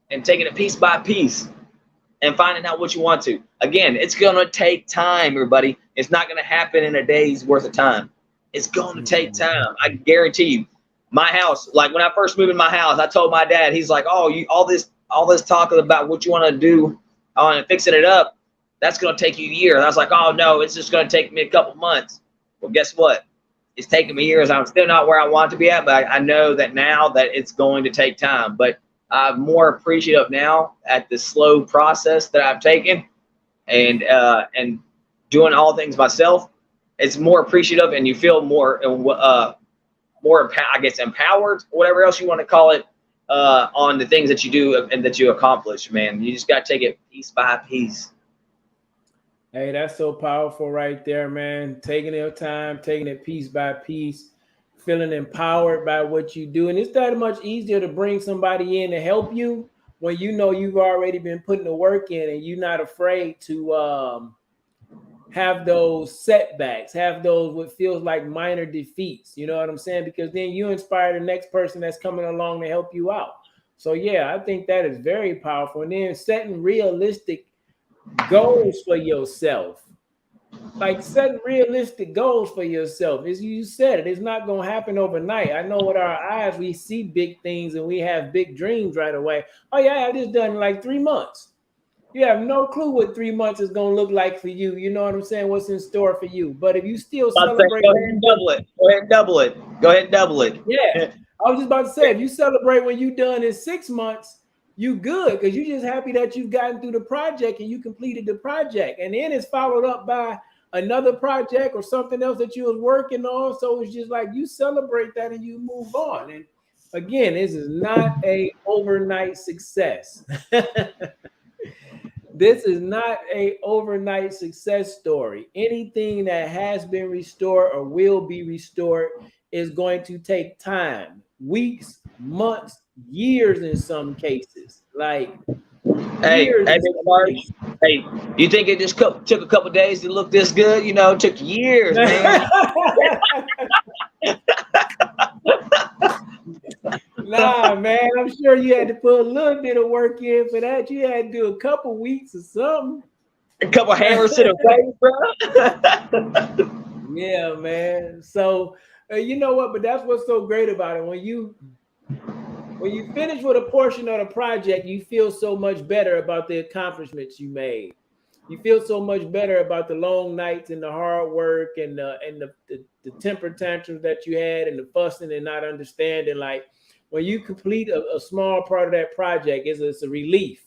and taking it piece by piece and finding out what you want to. Again, it's going to take time, everybody. It's not going to happen in a day's worth of time. It's going to take time. I guarantee you. My house, like when I first moved in my house, I told my dad, he's like, oh, you all this talking about what you want to do and fixing it up. that's going to take you years. I was like, oh no, it's just going to take me a couple months. Well, guess what? It's taken me years. I'm still not where I want to be at, but I know that now that it's going to take time. But I'm more appreciative now at the slow process that I've taken, and doing all things myself. It's more appreciative, and you feel more I guess empowered, whatever else you want to call it, on the things that you do and that you accomplish. Man, you just got to take it piece by piece. Hey, that's so powerful right there, man. Taking your time, taking it piece by piece, feeling empowered by what you do. And it's that much easier to bring somebody in to help you when you know you've already been putting the work in and you're not afraid to have those setbacks, have those what feels like minor defeats. You know what I'm saying? Because then you inspire the next person that's coming along to help you out. So, yeah, I think that is very powerful. And then setting realistic goals for yourself, like setting realistic goals for yourself. As you said, it's not going to happen overnight. I know with our eyes, we see big things and we have big dreams right away. Oh yeah, I have this done in like 3 months. You have no clue what 3 months is going to look like for you. You know what I'm saying? What's in store for you. But if you still celebrate, go ahead and double it. Go ahead and double it. Go ahead and double it. Yeah. I was just about to say, if you celebrate when you done in 6 months, you good, because you're just happy that you've gotten through the project and you completed the project. And then it's followed up by another project or something else that you was working on. So it's just like you celebrate that and you move on. And again, this is not a overnight success. This is not a overnight success story. Anything that has been restored or will be restored is going to take time, weeks, months, years in some cases. Like, hey, you think it just took a couple days to look this good? You know, it took years, man. Nah, man, I'm sure you had to put a little bit of work in for that. You had to do a couple weeks or something. A couple hammers to the face, bro. Yeah, man. So, you know what? But that's what's so great about it. When you finish with a portion of the project, you feel so much better about the accomplishments you made. You feel so much better about the long nights and the hard work and the temper tantrums that you had and the fussing and not understanding. Like, when you complete a small part of that project, it's a relief.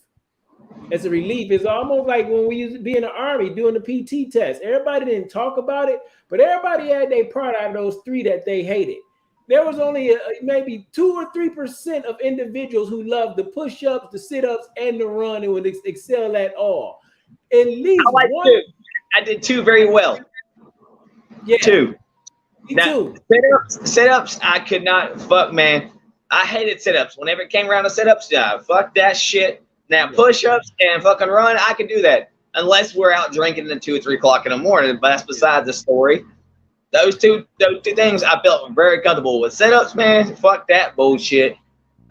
It's a relief. It's almost like when we used to be in the Army doing the PT test. Everybody didn't talk about it, but everybody had their part out of those 3 that they hated. There was only maybe 2 or 3% of individuals who loved the push-ups, the sit-ups, and the run and would excel at all. At least one. 2. I did 2 very well. Yeah. 2. Me now, too. Sit-ups, I could not. Fuck, man. I hated sit-ups. Whenever it came around to sit-ups, yeah, fuck that shit. Now, push-ups and fucking run, I can do that. Unless we're out drinking at 2 or 3 o'clock in the morning. But that's besides the story. Those two things I felt very comfortable with. Sit-ups, man, fuck that bullshit.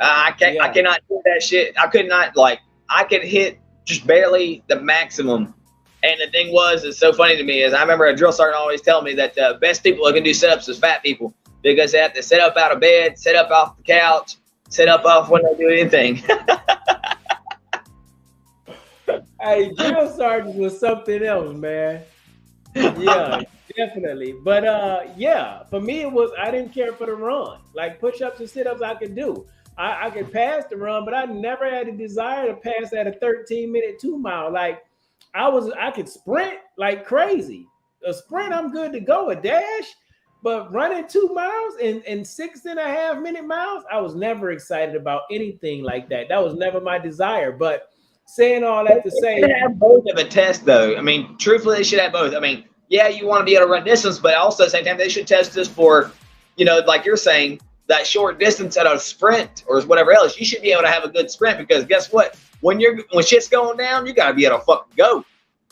I cannot do that shit. I could not, like, I could hit just barely the maximum. And the thing was, it's so funny to me, is I remember a drill sergeant always telling me that the best people who can do sit-ups is fat people, because they have to sit up out of bed, sit up off the couch, sit up off when they do anything. Hey, drill sergeant was something else, man. Yeah, definitely. But yeah, for me it was, I didn't care for the run. Like push-ups and sit-ups I could do. I could pass the run, but I never had a desire to pass at a 13-minute 2-mile. Like I could sprint like crazy. A sprint, I'm good to go. A dash, but running 2 miles and 6.5 minute miles, I was never excited about anything like that. That was never my desire. But saying all that to say, they should have both of a test, though. I mean, truthfully, they should have both. I mean, yeah, you want to be able to run distance, but also at the same time, they should test this for, you know, like you're saying, that short distance at a sprint or whatever else. You should be able to have a good sprint, because guess what? When shit's going down, you gotta be able to fucking go.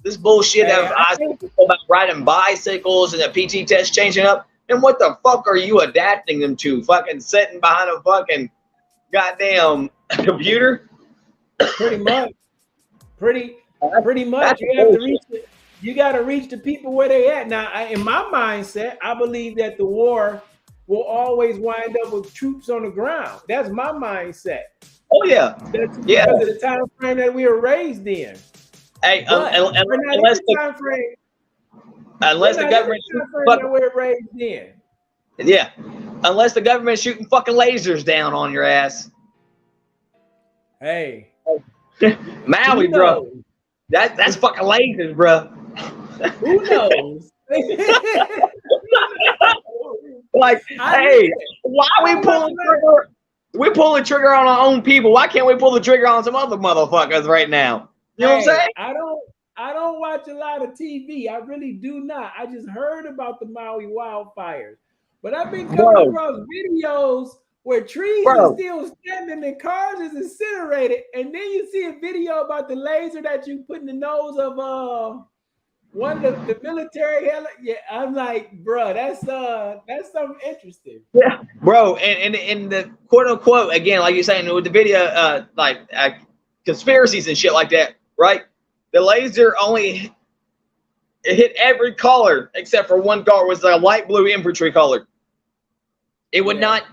This bullshit about riding bicycles and the PT test changing up. And what the fuck are you adapting them to? Fucking sitting behind a fucking goddamn computer? Pretty much. Pretty much. You got to reach the people where they at. Now, in my mindset, I believe that the war will always wind up with troops on the ground. That's my mindset. Oh yeah. That's because of the time frame that we were raised in. Hey, But we're not unless in the the, time frame. unless the government That we're raised in. yeah, unless the government's shooting fucking lasers down on your ass. Hey, Maui, bro. That's fucking lasers, bro. Who knows? Like, hey, why are we pulling trigger? We're pulling trigger on our own people. Why can't we pull the trigger on some other motherfuckers right now? You know what I'm saying? I don't watch a lot of TV. I really do not. I just heard about the Maui wildfires, but I've been coming across videos where trees are still standing and cars is incinerated, and then you see a video about the laser that you put in the nose of one of the military. Yeah, I'm like, bro, that's something interesting. Yeah, bro, and in the quote unquote, again, like you're saying with the video, conspiracies and shit like that, right? The laser only hit every color except for one color, was a light blue infantry color. It would not,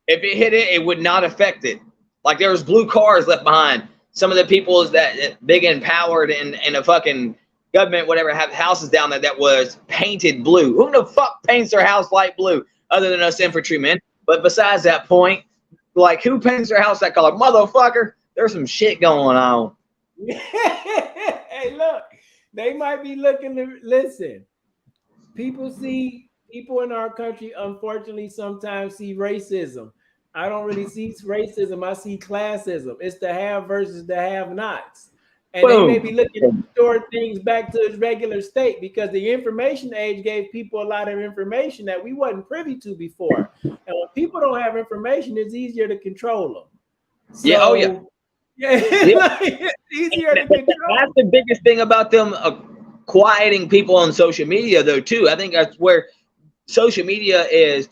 if it hit it, it would not affect it. Like there was blue cars left behind. Some of the people that big and powered in a fucking government, whatever, have houses down there that was painted blue. Who the fuck paints their house light blue other than us infantrymen? But besides that point, like who paints their house that color? Motherfucker, there's some shit going on. Hey, look, they might be looking to listen. People in our country, unfortunately, sometimes see racism. I don't really see racism. I see classism. It's the have versus the have-nots. And they may be looking to restore things back to its regular state because the information age gave people a lot of information that we wasn't privy to before. And when people don't have information, it's easier to control them. So, yeah. It's easier to control. That's the biggest thing about them quieting people on social media, though, too. I think that's where social media is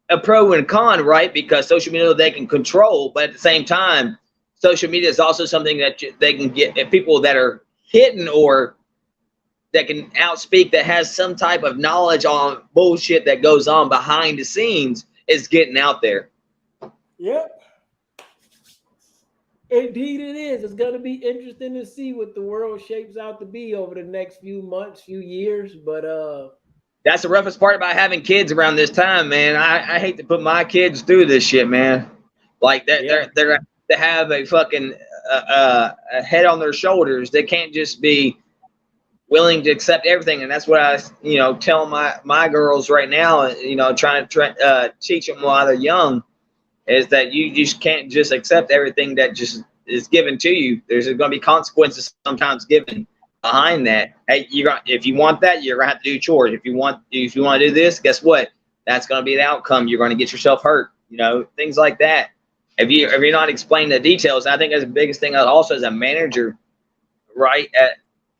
a pro and con, right? Because social media they can control, but at the same time, social media is also something that they can get at people that are hidden or that can outspeak, that has some type of knowledge on bullshit that goes on behind the scenes is getting out there. Yep. Indeed it is. It's going to be interesting to see what the world shapes out to be over the next few months, few years. But that's the roughest part about having kids around this time, man. I hate to put my kids through this shit, man. Like they're to have a fucking a head on their shoulders. They can't just be willing to accept everything. And that's what I, tell my girls right now, trying to teach them while they're young, is that you just can't just accept everything that just is given to you. There's going to be consequences sometimes given behind that. Hey, if you want that, you're going to have to do chores. If you want to do this, guess what? That's going to be the outcome. You're going to get yourself hurt, things like that. If you're not explaining the details, I think that's the biggest thing also as a manager, right,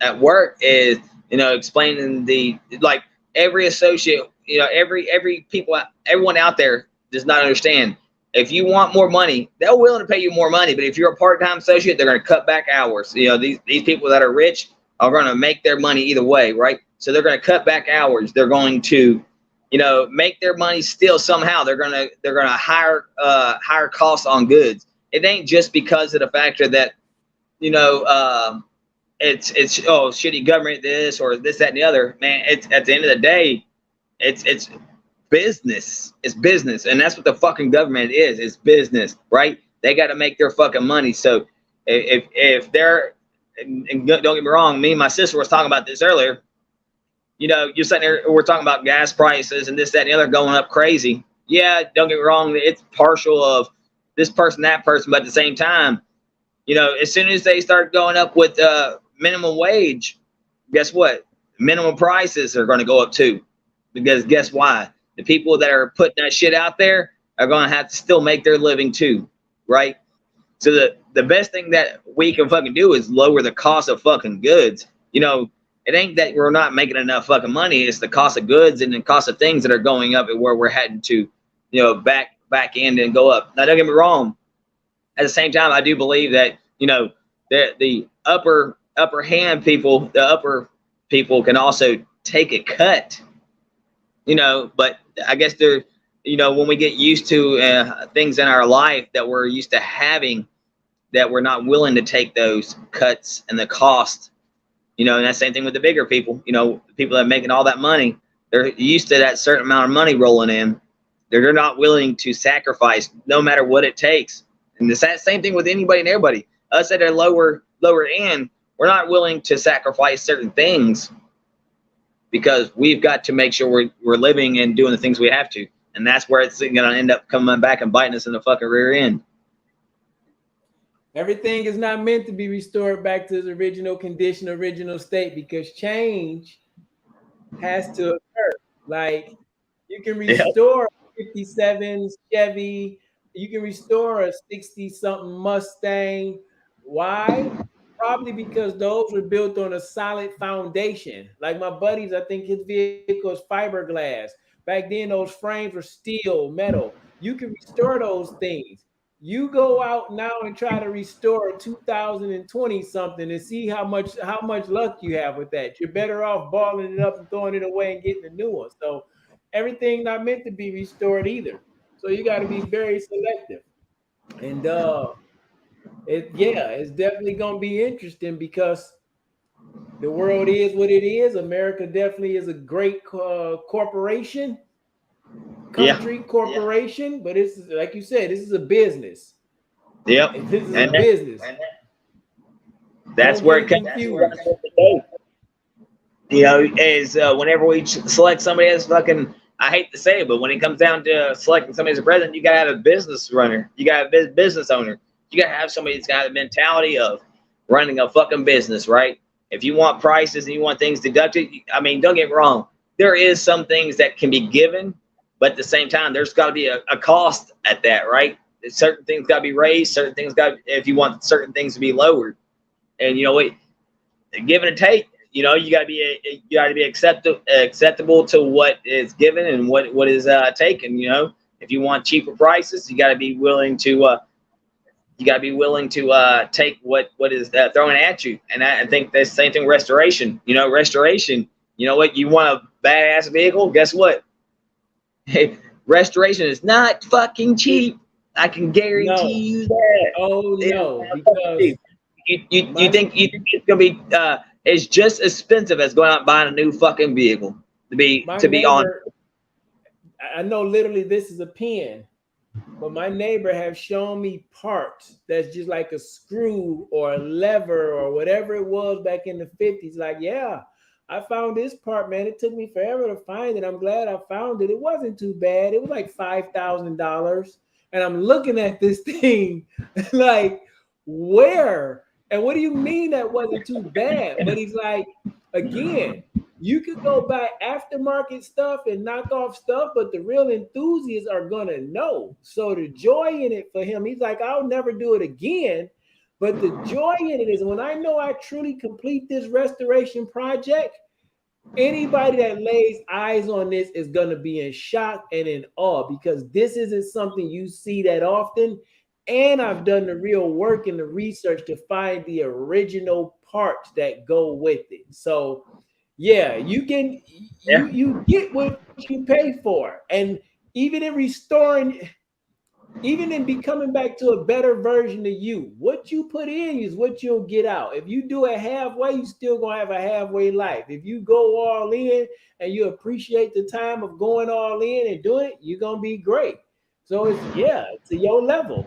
at work is, explaining like every associate, everyone out there does not understand. If you want more money, they're willing to pay you more money. But if you're a part-time associate, they're going to cut back hours. These people that are rich are going to make their money either way, right? So they're going to cut back hours. They're going to, make their money still somehow. They're going to higher costs on goods. It ain't just because of the factor that, it's shitty government, this or this, that, and the other. Man, it's at the end of the day, it's business. It's business, and that's what the fucking government is. It's business, right? They got to make their fucking money. So if they're, and don't get me wrong, me and my sister was talking about this earlier. You're sitting there, we're talking about gas prices and this, that, and the other going up crazy. Yeah, don't get me wrong, it's partial of this person, that person, but at the same time, as soon as they start going up with minimum wage, guess what? Minimum prices are going to go up too, because guess why? The people that are putting that shit out there are going to have to still make their living too, right? So the best thing that we can fucking do is lower the cost of fucking goods. It ain't that we're not making enough fucking money. It's the cost of goods and the cost of things that are going up and where we're heading to, back end and go up. Now, don't get me wrong. At the same time, I do believe that, the upper hand people, the upper people can also take a cut, but I guess they're, when we get used to things in our life that we're used to having, that we're not willing to take those cuts and the cost You know, and that same thing with the bigger people. You know, people that are making all that money, they're used to that certain amount of money rolling in. They're not willing to sacrifice no matter what it takes. And the same thing with anybody and everybody. Us at a lower end, we're not willing to sacrifice certain things because we've got to make sure we're living and doing the things we have to. And that's where it's going to end up coming back and biting us in the fucking rear end. Everything is not meant to be restored back to its original condition, original state, because change has to occur. Like, you can restore a 57 Chevy, you can restore a 60-something Mustang. Why? Probably because those were built on a solid foundation. Like my buddies, I think his vehicle is fiberglass. Back then, those frames were steel, metal. You can restore those things. You go out now and try to restore 2020 something and see how much luck you have with that. You're better off balling it up and throwing it away and getting a new one. So everything not meant to be restored either. So you got to be very selective. And it's definitely gonna be interesting because the world is what it is. America definitely is a great corporation. Corporation, but it's like you said, this is a business. Yep. This is a business. That's where it comes. You know, is whenever we select somebody as fucking, I hate to say it, but when it comes down to selecting somebody as a president, you gotta have a business runner. You gotta have a business owner. You gotta have somebody that's got the mentality of running a fucking business, right? If you want prices and you want things deducted, I mean, don't get me wrong. There is some things that can be given, but at the same time, there's got to be a cost at that, right? Certain things got to be raised. Certain things got, if you want certain things to be lowered, and you know what, give and take. You know, you got to be acceptable to what is given and what is taken. You know, if you want cheaper prices, you got to be willing to take what is thrown at you. And I think that's the same thing with restoration. You know, restoration. You know what, you want a badass vehicle? Guess what? Restoration is not fucking cheap. I can guarantee you that. Oh no, because you think it's gonna be it's just as expensive as going out and buying a new fucking vehicle to be on. I know literally this is a pen, but my neighbor have shown me parts that's just like a screw or a lever or whatever it was back in the 50s. Like, yeah, I found this part, man. It took me forever to find it. I'm glad I found it. It wasn't too bad. It was like $5,000. And I'm looking at this thing like, where? And what do you mean that wasn't too bad? But he's like, again, you could go buy aftermarket stuff and knock off stuff, but the real enthusiasts are going to know. So the joy in it for him, he's like, I'll never do it again. But the joy in it is when I know I truly complete this restoration project, anybody that lays eyes on this is going to be in shock and in awe because this isn't something you see that often. And I've done the real work and the research to find the original parts that go with it. So, yeah, you get what you pay for. And even in restoring, even in becoming back to a better version of you, what you put in is what you'll get out. If you do it halfway, you still gonna have a halfway life. If you go all in and you appreciate the time of going all in and doing it, you're gonna be great. So it's to your level.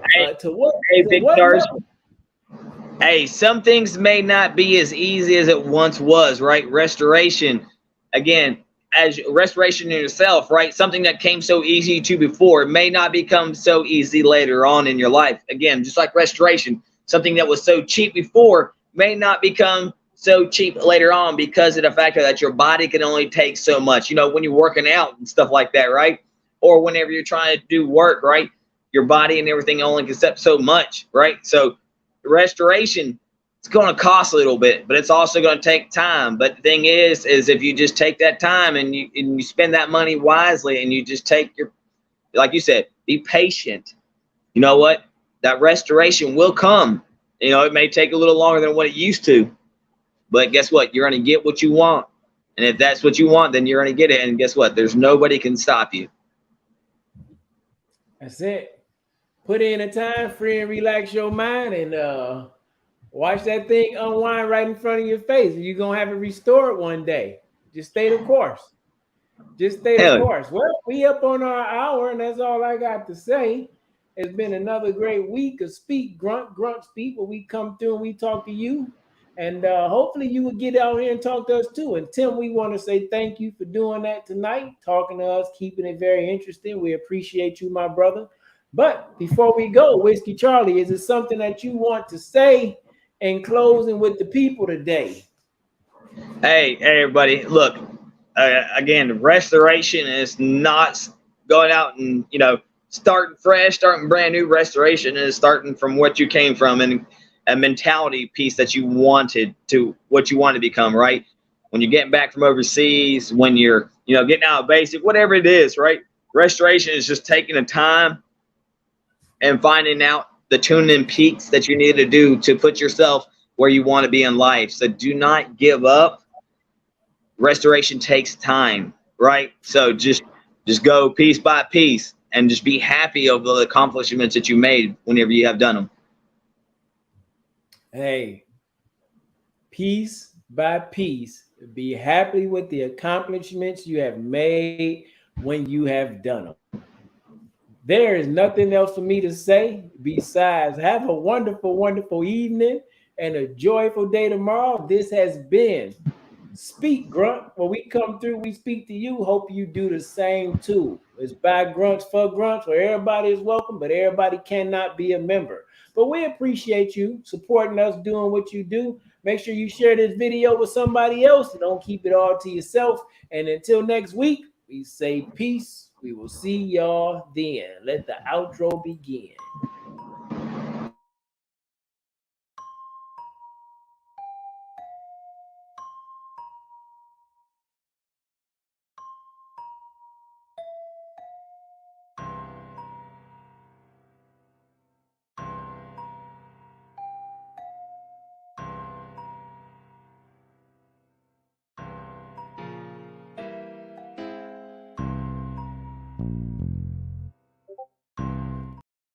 Hey, some things may not be as easy as it once was, right? Restoration, again, as restoration in yourself, right? Something that came so easy to before may not become so easy later on in your life. Again, just like restoration, something that was so cheap before may not become so cheap later on because of the fact that your body can only take so much. You know, when you're working out and stuff like that, right? Or whenever you're trying to do work, right? Your body and everything only can accept so much, right? So restoration, it's going to cost a little bit, but it's also going to take time. But the thing is if you just take that time and you spend that money wisely and you just take like you said, be patient. You know what? That restoration will come. You know, it may take a little longer than what it used to, but guess what? You're going to get what you want. And if that's what you want, then you're going to get it. And guess what? There's nobody can stop you. That's it. Put in a time, free and relax your mind, and Watch that thing unwind right in front of your face. You're going to have it restored one day. Just stay the course. Just stay the course. Well, we up on our hour, and that's all I got to say. It's been another great week of Speak Grunt Speak, where we come through and we talk to you. And hopefully you will get out here and talk to us too. And Tim, we want to say thank you for doing that tonight, talking to us, keeping it very interesting. We appreciate you, my brother. But before we go, Whiskey Charlie, is it something that you want to say in closing with the people today? Hey, everybody, look, again, restoration is not going out and, starting fresh, starting brand new. Restoration is starting from what you came from and a mentality piece that you wanted to what you want to become, right? When you're getting back from overseas, when you're, getting out of basic, whatever it is, right? Restoration is just taking the time and finding out the tune-in peaks that you need to do to put yourself where you want to be in life. So do not give up. Restoration takes time, right? So just go piece by piece and just be happy of the accomplishments that you made whenever you have done them. Hey, piece by piece, be happy with the accomplishments you have made when you have done them. There is nothing else for me to say besides have a wonderful, wonderful evening and a joyful day tomorrow. This has been Speak Grunt. When we come through, we speak to you. Hope you do the same too. It's by grunts for grunts, where everybody is welcome, but everybody cannot be a member. But we appreciate you supporting us, doing what you do. Make sure you share this video with somebody else and don't keep it all to yourself. And until next week, we say peace. We will see y'all then. Let the outro begin.